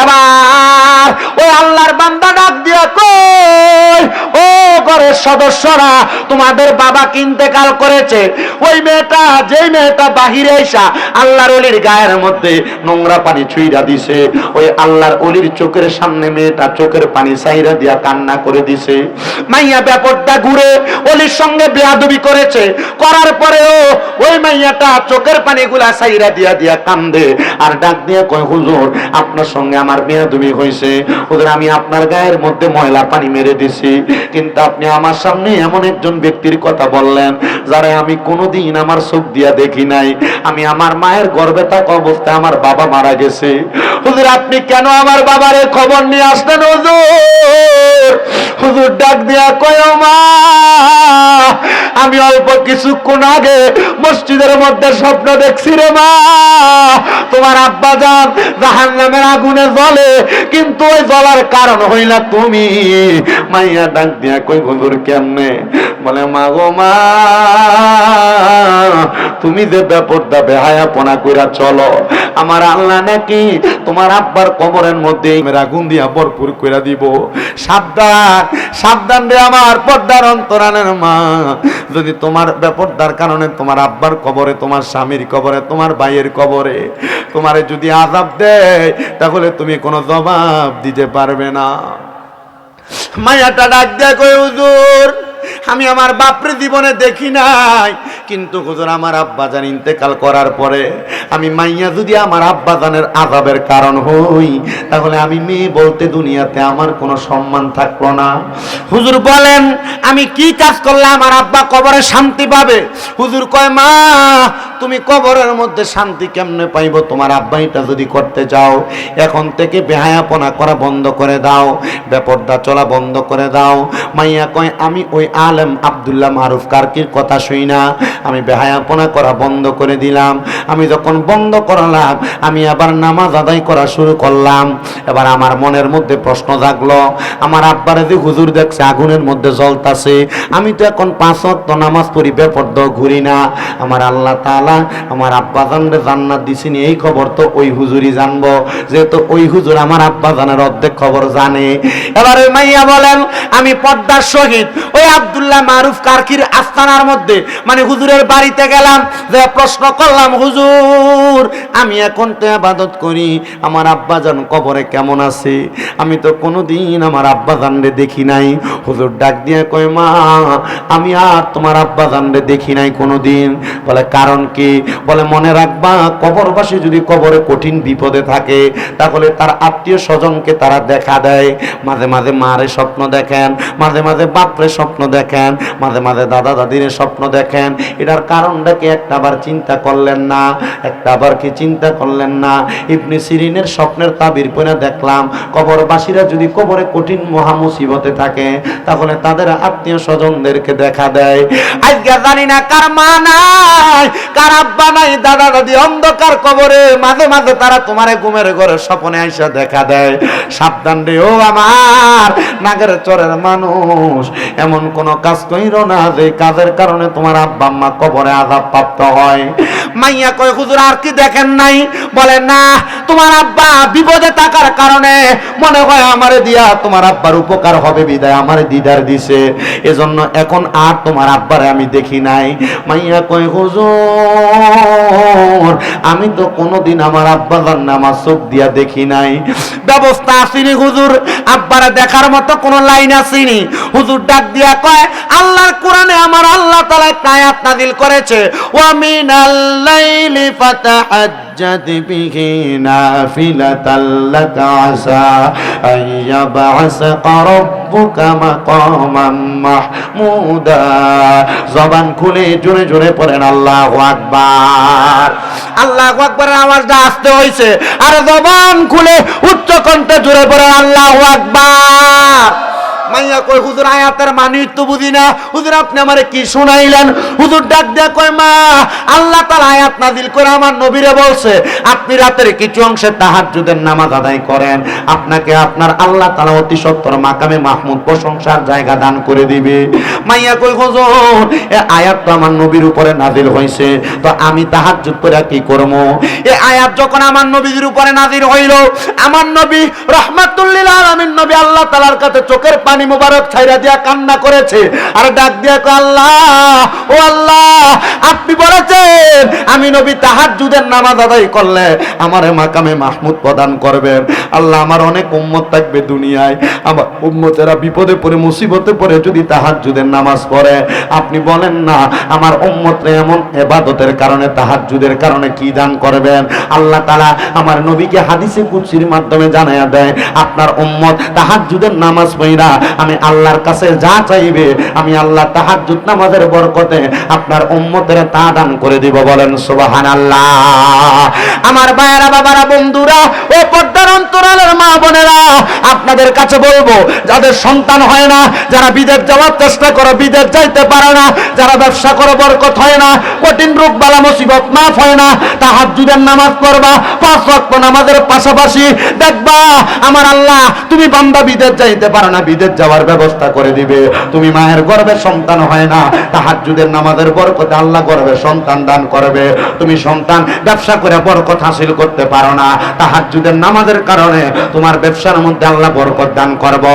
এবার ওই আল্লাহর বান্দা ডাক দিয়া কই, ও ঘরের সদস্যরা তোমাদের বাবা ইন্তেকাল করেছে। ওই মেয়েটা, যেই মেয়েটা বাহিরে আইসা আল্লাহর ওলির গায়ের মধ্যে নোংরা পানি ছুঁইরা দিছে, ওই আল্লাহর ওলির চোখের সামনে মেয়েটা চোখের পানি ছাইরা দিয়া কান্না করে দিছে। মাইয়া ব্যাপারটা ঘুরে ওলির সঙ্গে বেয়াদবি করেছে, করার পরেও ওই মাইয়াটা চোখের পানিগুলা ছাইরা দিয়া দিয়া কান্দে আর ডাক দিয়া কয় হুজুর আপনার সঙ্গে আমার বেয়াদবি হয়েছে, হুজুর আমি আপনার গায়ের মধ্যে ময়লা পানি মেরে দিছি, কিন্তু আপনি আমার সামনে এমন একজন ব্যক্তির কথা বললেন যারা আমি কোনোদিন আমার চোখ দিয়া দেখি নাই। আমি আমার মায়ের গর্ভে থাকা অবস্থায় আমার বাবা মারা গেছে, হুজুর আপনি কেন আমার বাবারে খবর নিয়ে আসলেন হুজুর? হুজুর ডাক দিয়া কয় মা আমি অল্প কিছুক্ষণ আগে মসজিদের মধ্যে স্বপ্ন দেখছি রে মা, তোমার আব্বা জান জাহান্নামের আগুনে জ্বলে, কিন্তু ওই জ্বলার কারণ হইলা তুমি। মাইয়া ডাক দিয়া কই হুজুর কেমনে? বলে মা গো মা তুমি যে বেপরদা বেহায়াপনা কইরা চলো, আমার আল্লাহ নাকি তোমার আব্বার কবরের মধ্যে আগুন দিয়া ভরপুর কইরা দিব। সাবধান সাবধান রে আমার পর্দার অন্তরালের মা, যদি তোমার বেপরদার কারণে তোমার আব্বার কবরে, তোমার স্বামীর কবরে, তোমার ভাইয়ের কবরে তোমারে যদি আযাব দেয়, তাহলে তুমি কোনো জবাব দিতে পারবে না। মায়াটা ডাক দেয় কই হুজুর আমি আমার বাপরে জীবনে দেখি নাই, কিন্তু হুজুর আমার আব্বাজান ইন্তেকাল করার পরে আমি মাইয়া যদি আমার আব্বাজানের আযাবের কারণ হই, তাহলে আমি মেয়ে বলতে দুনিয়াতে আমার কোনো সম্মান থাকলো না। হুজুর বলেন আমি কি কাজ করলে আমার আব্বা কবরে শান্তি পাবে? হুজুর কয় মা, তুমি কবরের মধ্যে শান্তি কেমনে পাইবো? তোমার আব্বা এটা যদি করতে যাও, এখন থেকে বেহায়াপনা করা বন্ধ করে দাও, বেপরদা চলা বন্ধ করে দাও। মাইয়া কয় আমি ওই আলেম আব্দুল্লাহ মারুফ কারকির কথা শুই না, আমি বেহায়াপনা করা বন্ধ করে দিলাম। আমি যখন বন্ধ করলাম, আমি আবার নামাজ আদায় করা শুরু করলাম। এবার আমার মনের মধ্যে প্রশ্ন জাগলো, আমার আব্বারে যে হুজুর দেখছে আগুনের মধ্যে জ্বলতাছে, আমি তো এখন 5 ওয়াক্ত নামাজ পড়ি, বেপরদা ঘুরি না। আমার আল্লাহ তাআলা আমার আব্বা জানরে জান্নাত দিছেন, এই খবর তো ওই হুজুরই জানবো, যেহেতু ওই হুজুর আমার আব্বা জানের অর্ধেক খবর জানে। এবার ওই মাইয়া বলেন আমি পর্দার সহিত ওই আব্দুল্লাহ মারুফ কারকির আস্তানার মধ্যে মানে হুজুরের বাড়িতে গেলাম, যে প্রশ্ন করলাম হুজুর আমি এখন তো ইবাদত করি, আমার আব্বাজান কবরে কেমন আছে? আমি তো কোনোদিন আমার আব্বাজানরে দেখি নাই। হুজুর ডাক দিয়ে কয় মা, আমি আর তোমার আব্বাজানরে দেখি নাই কোনোদিন। বলে কারণ কি? বলে মনে রাখবা, কবরবাসী যদি কবরে কঠিন বিপদে থাকে, তাহলে তার আত্মীয় স্বজনকে তারা দেখা দেয়। মাঝে মাঝে মারে স্বপ্ন দেখেন, মাঝে মাঝে বাপরে স্বপ্ন দেখেন, মাঝে মাঝে দাদা দাদির স্বপ্ন দেখেন। এটার কারণটা কি একটাবার চিন্তা করলেন না? একটাবার কি চিন্তা করলেন না? ইবনে সিরিনের স্বপ্নের তাবির পড়ে দেখলাম, কবরবাসীরা যদি কবরে কঠিন মহা মুসিবতে থাকে, তাহলে তাদের আত্মীয় স্বজনদেরকে দেখা দেয়। আজকে জানি না কার মা নাই, কার আব্বা নাই, দাদা দাদি অন্ধকার কবরে, মাঝে মাঝে তারা তোমারে ঘুমের ঘরে স্বপ্নে আইসা দেখা দেয়। সাবধান রে ও আমার নাগের চরের মানুষ, এমন কোন কাজ কইরো না যে কাজের কারণে তোমার আব্বা আম্মা কবরে আযাব প্রাপ্ত হয়। মাইয়া কয় হুজুর আর কি দেখেন নাই? বলে না, তোমার আব্বা বিপদে থাকার কারণে মনে হয় আমারে দিয়া তোমার আব্বার উপকার হবে বিদায় আমারে দিদার দিছে, এজন্য এখন আর তোমার আব্বারে আমি দেখি নাই। মাইয়া কয় হুজুর আমি তো কোনোদিন আমার আব্বাজান নামাজ চোখ দিয়া দেখি নাই। ব্যবস্থা আসেনি হুজুর, আব্বারে দেখার মতো কোনো লাইন আসেনি। হুজুর ডাক দিয়া কয় আল্লাহর কোরআনে আমার আল্লাহ তাআলা একটা আয়াত নাযিল করেছে, ওয়া মিনাল লাইলি ফাতাহাজ্জাদ বিহি নাফিলাতাল লাকা আসা আইয়াবআসাকা রাব্বুকা মাকামান মাহমুদা। জবান খুলে জোরে জোরে পড়েন আল্লাহু আকবার। আল্লাহু আকবারের আওয়াজটা আসতে হইছে, আর জবান খুলে উচ্চ কণ্ঠে জোরে পড়েন আল্লাহু আকবার। মাইয়া কই হুজুর আয়াতের মানে তো বুঝি না, হুজুর আপনি আমারে কি শুনাইলেন? হুজুর ডাক দিয়া কয় মা, আল্লাহ তাআলা আয়াত নাযিল করে আমার নবীরে বলছে আপনি রাতের কিছু অংশে তাহাজ্জুদের নামাজ আদায় করেন, আপনাকে আপনার আল্লাহ তাআলা অতি সত্বর মাকামে মাহমুদ প্রশংসার জায়গা দান করে দিবে। মাইয়া কই হুজুর এই আয়াত তো আমার নবীর উপরে নাযিল হইছে, তো আমি তাহাজ্জুদ করে কি করব? এই আয়াত যখন আমার নবীর উপরে নাযিল হইল, আমার নবী রাহমাতুল লিল আলামিন নবী আল্লাহ তাআলার কাছে চোখের পানি মুবারক ছাইরা দিয়া কান্না করেছে, আর ডাক দিয়া কয় আল্লাহ ও আল্লাহ, আপনি বলেছেন আমি নবী তাহাজ্জুদের নামাজ আদায় করলে আমারে মাকামে মাহমুদ প্রদান করবেন। আল্লাহ আমার অনেক উম্মত থাকবে দুনিয়ায়, আমার উম্মতেরা বিপদে পড়ে মুসিবতে পড়ে যদি তাহাজ্জুদের নামাজ পড়ে, আপনি বলেন না আমার উম্মতরা এমন ইবাদতের কারণে তাহাজ্জুদের কারণে কি দান করবেন? আল্লাহ তাআলা আমার নবীকে হাদিসে কুদসির মাধ্যমে জানায়া দেয়, আপনার উম্মত তাহাজ্জুদের নামাজ পড়া আমি আল্লাহর কাছে যা চাইবে আমি আল্লাহ তাহাজ্জুদ নামাজের বরকতে আপনার উম্মতের তা দান করে দিব। বলেন সুবহানাল্লাহ। আমার ভাইয়েরা, বাবারা, বন্ধুরা, ও পর্দার অন্তরালের মা বোনেরা, আপনাদের কাছে বলবো যাদের সন্তান হয় না, যারা বিদেশ যাওয়ার চেষ্টা করো বিদেশ যাইতে পারে না, যারা ব্যবসা করো বরকত হয় না, কঠিন রোগ বালা মুসিবত মাফ হয় না, তাহাজ্জুদের নামাজ পড়বা, 5 ওয়াক্ত নামাজের পাশাপাশি দেখবা আমার আল্লাহ তুমি বান্দা বিদেশ যাইতে পারো না, বিদেশ যাওয়ার ব্যবস্থা করে দিবে। তুমি মায়ের গর্ভে সন্তান হয় না, তাহাজ্জুদের নামাজের বরকতে আল্লাহ গর্ভে সন্তান দান করবে। তুমি সন্তান ব্যবসা করে বরকত হাসিল করতে পারো না, তাহাজ্জুদের নামাজের কারণে তোমার ব্যবসার মধ্যে আল্লাহ বরকত দান করব।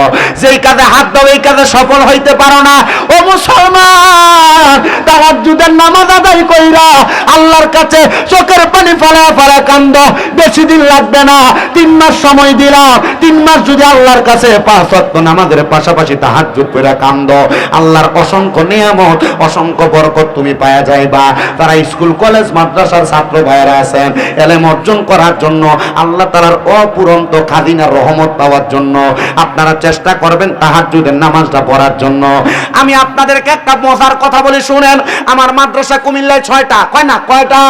যেই কাজে হাত দাও এই কাজে সফল হইতে পারো না, ও মুসলমান তাহাজ্জুদের নামাজ আদায় কইরা আল্লাহর কাছে চোখের পানি ফেলা ফেলা কান্দ, বেশি দিন লাগবে না, 3 মাস সময় দিলাম, 3 মাস যদি আল্লাহর কাছে 5 ওয়াক্ত নামাজের পাশাপাশি তাহাজ্জুদ কইরা কান্দ, আল্লাহর অসংখ্য নিয়ামত অসংখ্য বরকত তুমি পাওয়া যাইবা। তারা স্কুল কলেজ মাদ্রাসার ছাত্র ভাইরা আছেন, ইলম অর্জন করার জন্য আল্লাহ তাআলার অপুরন্ত খাজিনার রহমত পাওয়ার জন্য আপনারা চেষ্টা করবেন তাহাজ্জুদের নামাজটা পড়ার জন্য। আমি আপনাদেরকে একটা মজার কথা বলি শুনেন। আমার মাদ্রাসা কুমিল্লায় 6টা, কয় না কয়টা?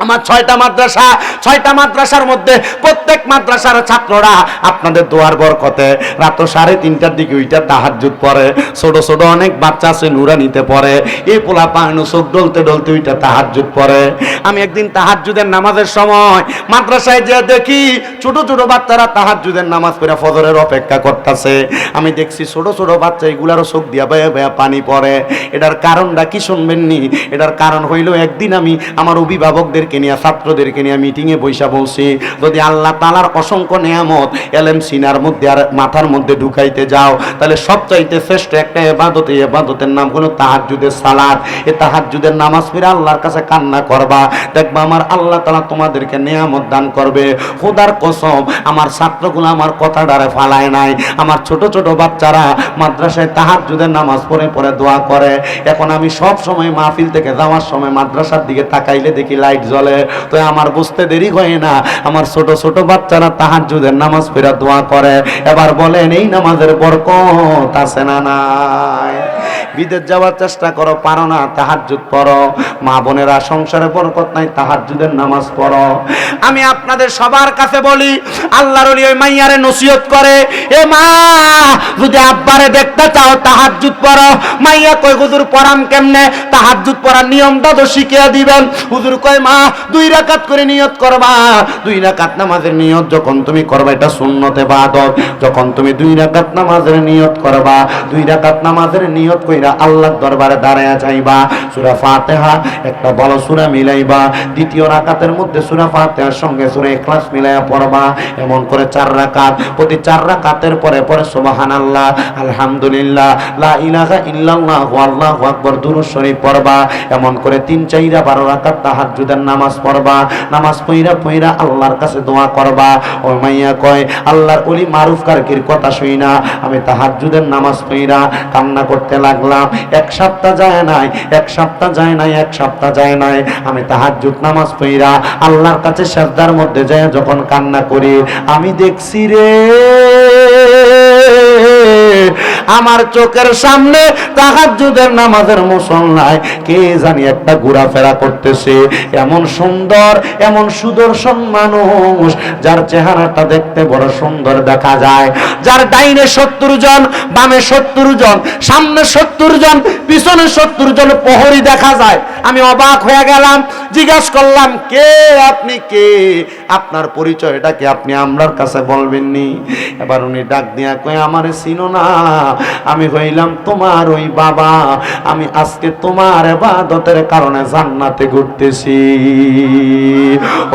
আমার 6টা মাদ্রাসা, 6টা মাদ্রাসার মধ্যে প্রত্যেক মাদ্রাসার ছাত্ররা আপনাদের দোয়ার বরকতে রাত 3:30টার দিকে ওইটা তাহাজ্জুদ পড়ে। ছোট ছোট অনেক বাচ্চা আছে নুরানিতে পড়ে, এই পোলা পায়নো চোখ ডলতে ডলতে ওইটা তাহাজ্জুদ পড়ে। আমি একদিন তাহাজ্জুদের নামাজের সময় মাদ্রাসায় যে দেখি ছোট ছোট বাচ্চারা তাহাজ্জুদের নামাজ পড়ে ফজরের অপেক্ষা করতেছে। আমি দেখছি ছোট ছোট বাচ্চা এগুলারও চোখ দিয়া বেয়া বেয়া পানি পড়ে। এটার কারণটা কি শুনবেননি? এটার কারণ হইল একদিন আমি আমার অভিভাবকদের ছাত্রদেরকে নিয়ে মিটিংয়ে বৈশা বলছি, যদি আল্লাহ তাআলার অসংখ্য নিয়ামত এলেম সিনার মধ্যে আর মাথার মধ্যে ঢুকাইতে যাও, তাহলে সবচাইতে শ্রেষ্ঠ একটা ইবাদত, এই ইবাদতের নাম হলো তাহাজ্জুদের সালাত। এই তাহাজ্জুদের নামাজ পড়ে আল্লাহর কাছে কান্না করবা, দেখবা আমার আল্লাহ তাআলা তোমাদেরকে নিয়ামত দান করবে। খোদার কসম, আমার ছাত্রগুলো আমার কথাটারে ফালায় নাই। আমার ছোট ছোট বাচ্চারা মাদ্রাসায় তাহাজ্জুদের নামাজ পড়ে পড়ে দোয়া করে। এখন আমি সব সময় মাহফিল থেকে যাওয়ার সময় মাদ্রাসার দিকে তাকাইলে দেখি লাইট জ্বলে। তো আমার বুঝতে দেরি হয় না, আমার ছোট ছোট বাচ্চারা তাহাজ্জুদের নামাজ পড়ে দোয়া করে। এবার বলেন এই নামাজের বরকত আছে না নাই? বিদেশ যাওয়ার চেষ্টা করো, পারো না, তাহাজ্জুদ পড়ো। মা বোনেরা সংসারে বরকত নাই, তাহাজ্জুদের নামাজ পড়ো। আমি আপনাদের সবার কাছে বলি, আল্লাহর ওলি ওই মাইয়ারে নসিহত করে, এ মা যদি আব্বারে দেখতে চাও তাহাজ্জুদ পড়ো। মাইয়া কই হুজুর পড়াম কেমনে? তাহাজ্জুদ পড়ার নিয়মটা তো শিখিয়ে দিবেন। হুজুর কয় মা 2 রাকাত করে নিয়ত করবা। 2 রাকাত নামাজের নিয়ত যখন তুমি করবা, এটা সুন্নতে ইবাদত। যখন তুমি 2 রাকাত নামাজের নিয়ত করবা, 2 রাকাত নামাজের নিয়ত কইরা আল্লাহর দরবারে দাঁড়ায়া যাইবা। সূরা ফাতিহা একটা বড় সূরা মিলাইবা, দ্বিতীয় রাকাতের মধ্যে সূরা ফাতিহার সঙ্গে সূরা ইখলাস মিলাইয়া পড়বা। এমন করে 4 রাকাত, প্রতি 4 রাকাতের পরে পরে সুবহানাল্লাহ, আলহামদুলিল্লাহ, লা ইলাহা ইল্লাল্লাহ, আল্লাহু আকবার দুরূদ শরীফ পড়বা। এমন করে 3-4 12 রাকাত তাহাজ্জুদের নামাজ পড়বা। নামাজ পড়া পড়া আল্লাহর কাছে দোয়া করবা। ওই মাইয়া কয় আল্লাহর ওলি মারুফ কারকির কথা শুই না, আমি তাহাজ্জুদের নামাজ পড়া কান্না করতে লাগলাম। 1 সপ্তাহ যায় নাই, 1 সপ্তাহ যায় নাই, 1 সপ্তাহ যায় নাই, আমি তাহাজ্জুদ নামাজ পড়া আল্লাহর কাছে সিজদার মধ্যে যায় যখন কান্না করি, আমি দেখছি রে আমার চোখের সামনে তাহাজ্জুদের নামাজের মুসল্লায় কে জানি একটা ঘোরাফেরা করতেছে। এমন সুন্দর, এমন সুদর্শন মানুষ, যার চেহারাটা দেখতে বড় সুন্দর দেখা যায়, যার ডাইনে 70 জন, বামে 70 জন, সামনে 70 জন, পিছনে 70 জন প্রহরী দেখা যায়। আমি অবাক হয়ে গেলাম, জিজ্ঞাসা করলাম কে আপনি, কে আপনার পরিচয়টা কি আপনি আমরার কাছে বলবেননি? এবার উনি ডাক দিয়া কয় আমারে চিনো না, আমি হইলাম তোমার ওই বাবা, আমি আজকে তোমার ইবাদতের কারণে জান্নাতে ঘুরতেছি।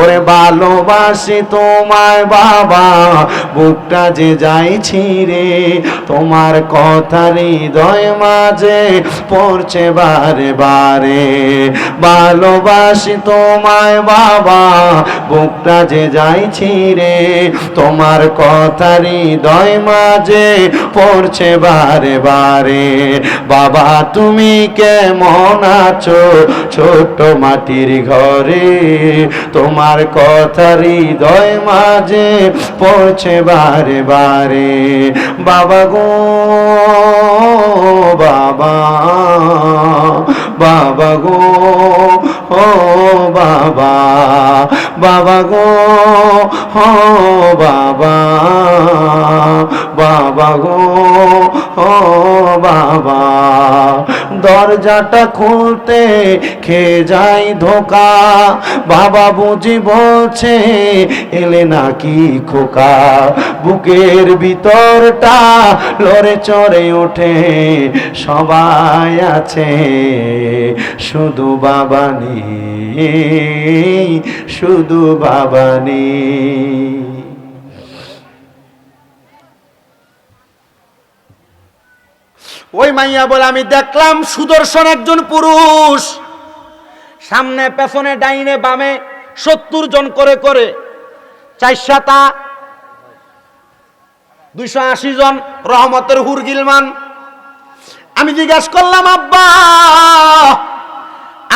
ওরে ভালোবাসি তোমায় বাবা, বুকটা যে যাইছি রে, তোমার কথা হৃদয় মাঝে পড়ছে বারে বারে। ভালোবাসি তোমায় বাবা, বুকটা যে যাইছি রে, তোমার কথা হৃদয় মাঝে পড়ছে বারে বারে। বাবা তুমি কেমন আছো ছোট মাটির ঘরে, তোমার কথা হৃদয় মাঝে পড়ছে বারে বারে। বাবা গো বাবা, বাবা গো ও বাবা, বাবা গো ও বাবা, বাবা গো ও বাবা। দরজাটা খুলতে খেয়ে যাই ধোকা, বাবা বুঝি বলছে এলে নাকি খোকা। বুকের ভিতরটা লড়ে চড়ে ওঠে, সবাই আছে শুধু বাবা নেই, শুধু বাবা নেই। ওই মাইয়া বলে আমি দেখলাম সুদর্শন একজন পুরুষ, সামনে পেছনে ডাইনে বামে 70 জন করে করে, 4 সাতা 280 জন রহমতের হুর গিলমান। আমি জিজ্ঞাসা করলাম, আব্বা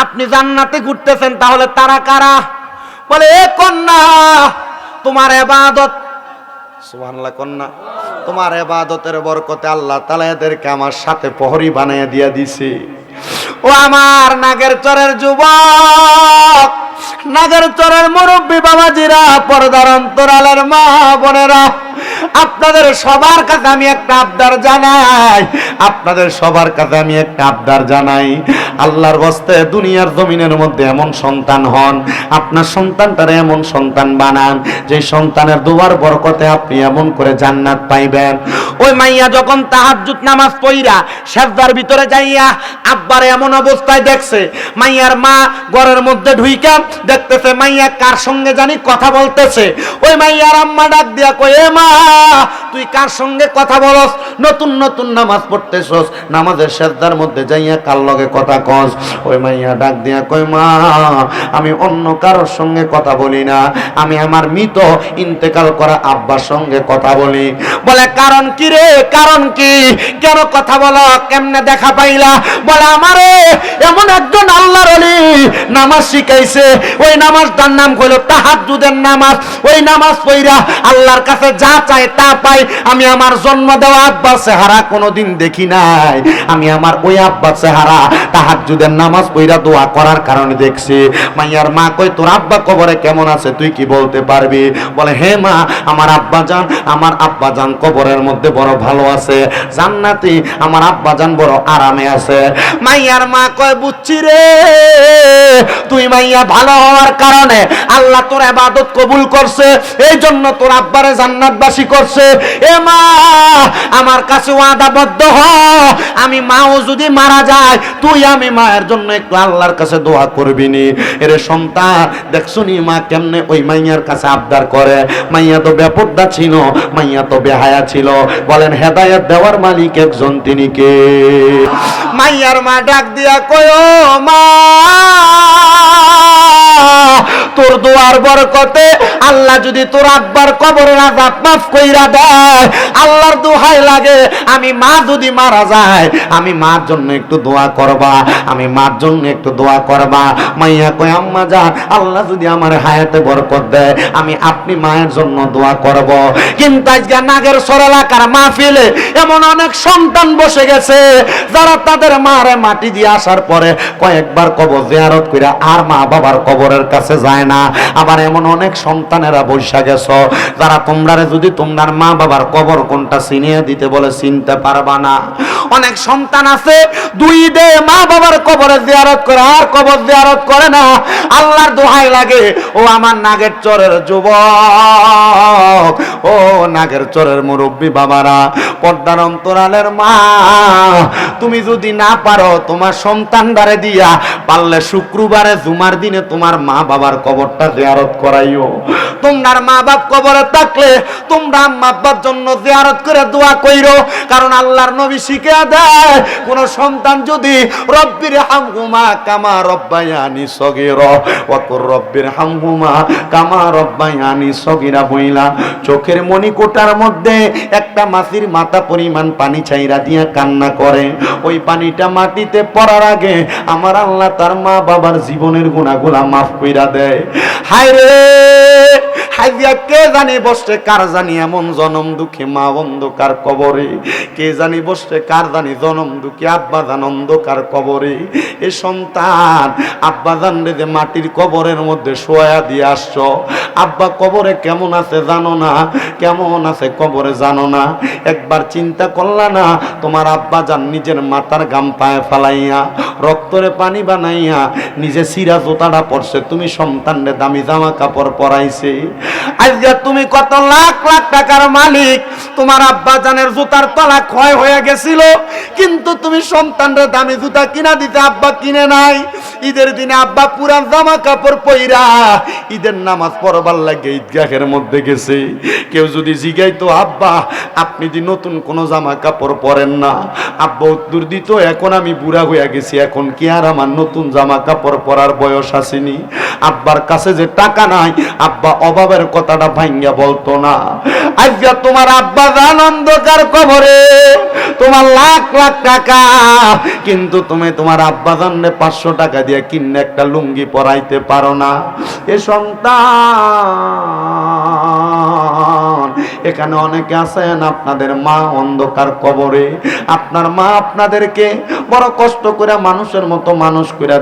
আপনি জান্নাতে ঘুরতেছেন, তাহলে তারা কারা? বলে এ কন্যা তোমার ইবাদত, সুবহানাল্লাহ, কন্যা তোমার ইবাদতের বরকতে আল্লাহ তাআলা এদেরকে আমার সাথে প্রহরী বানাইয়া দিয়া দিছে। ও আমার নাগের চরের যুবক, নাগের চরের মুরব্বী বাবাজিরা, পর্দার অন্তরালের মা বোনেরা, আপনাদের সবার কাছে আমি একটা আবদার জানাই, আপনাদের সবার কাছে আমি একটা আবদার জানাই, আল্লাহর হস্তে দুনিয়ার জমিনের মধ্যে এমন সন্তান হন, আপনার সন্তানটারে এমন সন্তান বানান যে সন্তানের দোয়ার বরকতে আপনি এমন করে জান্নাত পাইবেন। ওই মাইয়া যখন তাহাজ্জুদ নামাজ পড়া সেজদার ভিতরে যাইয়া আব্বার এমন অবস্থায় দেখছে, মাইয়ার মা ঘরের মধ্যে ঢুইকা দেখতেছে মাইয়া কার সঙ্গে জানি কথা বলতেছে। ওই মাইয়ার আম্মা ডাক দিয়া কয়, এ মা তুই কার সঙ্গে কথা বলস? নতুন নতুন নামাজ পড়তেছস, নামাজের সেজদার মধ্যে যাইয়া কার লগে কথা কস? ওই মাইয়া ডাক দিয়া কয়, মা আমি অন্য কারোর সঙ্গে কথা বলি না, আমি আমার মৃত ইন্তেকাল করা আব্বার সঙ্গে কথা বলি। বলে কারণ কি রে, কারণ কি, কেন কথা বলো, কেমনে দেখা পাইলা? বলে আমারে এমন একজন আল্লাহর ওলি নামাজ শিখাইছে, ওই নামাজটার নাম হলো তাহাজ্জুদের নামাজ। ওই নামাজ পড়া আল্লাহর কাছে যা চাই তা পাই। আমি আমার জন্ম দেওয়া আব্বার চেহারা কোনোদিন দেখি নাই, আমি আমার ওই আব্বার চেহারা তাহাজ্জুদের নামাজ পড়া দোয়া করার কারণে দেখছি। মাইয়ার মা কই, তোর আব্বা কবরে কেমন আছে তুই কি বলতে পারবি? বলে হে মা, আমার আব্বা জান কবরের মধ্যে বড় ভালো আছে, জান্নাতি, আমার আব্বা জান বড় আরামে আছে। মাইয়ার মা কয়, বুঝছি রে, তুই মাইয়া ভালো হওয়ার কারণে আল্লাহ তোর ইবাদত কবুল করছে, এই জন্য তোর আব্বারে জান্নাতবাসী করছে। এ মা আমার কাছে ওয়াদাবদ্ধ হ, আমি মাও যদি মারা যায় তুই আমি মায়ের জন্য একটু আল্লাহর কাছে দোয়া করবি নি। এরে সন্তান দেখছো নি মা কেমনে ওই মাইয়ার কাছে আবদার করে। মাইয়া তো বেপরদা ছিল, মাইয়া তো বেহায়া ছিল। বলেন হেদায়েত দেওয়ার মালিক একজন, তিনি কে? মাইয়ার মা ডাক দিয়া কয়, ও মা তোর দোয়ার বরকতে আল্লাহ যদি তোর আব্বার কবরের আযাব মাফ কইরা দেয়, আল্লাহর দোহাই লাগে আমি মা যদি মারা যায় আমি মার জন্য একটু দোয়া করবা, আমি মার জন্য একটু দোয়া করবা। মাইয়া কয়, আম্মা জান আল্লাহ যদি আমার হায়াতে বরকত দেয় আমি আপনি মায়ের জন্য দোয়া করব। কিন্তু আজকে নাগের সর এলাকার মাহফিলে এমন অনেক সন্তান বসে গেছে যারা তাদের মারে মাটি দিয়ে আসার পরে কয়েকবার কবর জিয়ারত কইরা আর মা বাবার কবরের কাছে যায় না। আবার এমন অনেক সন্তানেরা বসে গেছো যারা তোমরারে যদি তোমার মা বাবার কবর কোনটা চিনিয়ে দিতে বলে চিনতে পারবা না। অনেক সন্তান আছে 2 দে মা বাবার কবরে জিয়ারত করে আর কবর জিয়ারত করে না। আল্লাহর দোহাই লাগে, ও আমার নাগের চরের যুবক, ও নাগের চরের মুরব্বী বাবারা, পর্দার অন্তরালের মা, তুমি যদি না পারো তোমার সন্তানদারে দিয়া পারলে শুক্রবারে জুমার দিনে তোমার মা বাবার কবরটা জিয়ারত করাইও। তোমার মা বাপ কবরে থাকলে তোমরা আম্মা আব্বার জন্য জিয়ারত করে দোয়া কইরো, কারণ আল্লাহর নবী শিখিয়ে দেয় কোন সন্তান যদি রব্বির হামহুমা কামা রব্বায়ানি সগীরা ওয়া কুর রব্বির হামহুমা কামা রব্বায়ানি সগীরা বইলা চোখের মণিকোটার মধ্যে একটা মাছির মাথা পরিমাণ পানি ছাইরা দিয়া কান্না করে, ওই পানিটা মাটিতে পড়ার আগে আমার আল্লাহ তার মা বাবার জীবনের গুনাহগুলা মাফ কইরা দেয়। হায় রে হাইয়া কে জানি বসে কার জানি এমন জনম দুঃখী মা অন্ধকার কবরে, কে জানি বসে কার জানি জনম দুঃখী আব্বা জান অন্ধকার কবরে। এ সন্তান আব্বা জান রে যে মাটির কবরের মধ্যে শোয়া দিয়ে আসছো, আব্বা কবরে কেমন আছে জানো না, কেমন আছে কবরে জানো না, একবার চিন্তা করলা না তোমার আব্বা জান নিজের মাথার গাম পায়ে ফালাইয়া রক্তরে পানি বানাইয়া নিজে সিরা জোতাটা পরছে, তুমি সন্তানরে দামি জামা কাপড় পরাইছে। আজকে তুমি কত লাখ লাখ টাকার মালিক, তোমার আব্বা জানের জুতার তলা ক্ষয় হয়ে গেছিল, কিন্তু তুমি সন্তানরে দামি জুতা কিনা দিতে আব্বা কিনে নাই। ঈদের দিনে আব্বা পুরান জামা কাপড় পইরা ঈদের নামাজ পড়বার লাগে ঈদগাহের মধ্যে গেছে। কেউ যদি জিগাইতো আব্বা আপনি যে নতুন কোন জামা কাপড় পরেন না, আব্বা উত্তর দিত এখন আমি বুড়া হইয়া গেছি, এখন কি আর আমার নতুন জামা কাপড় পরার বয়স আসেনি। আব্বার কাছে যে টাকা নাই, আব্বা অভাবের কথাটা ভাঙ্গা বলতো না। আজকে তোমার আব্বা জান অন্ধকার কবরে, তোমার লাখ লাখ টাকা, কিন্তু তুমি তোমার আব্বা জানলে 500 টাকা দিয়ে কিনে একটা লুঙ্গি পরাইতে পারো না। এ সন্তান, এখানে অনেকে আছেন আপনাদের মা অন্ধকার কবরে, আপনার মা আপনাদেরকে বড় কষ্ট করে মানুষের মতো মানুষ করে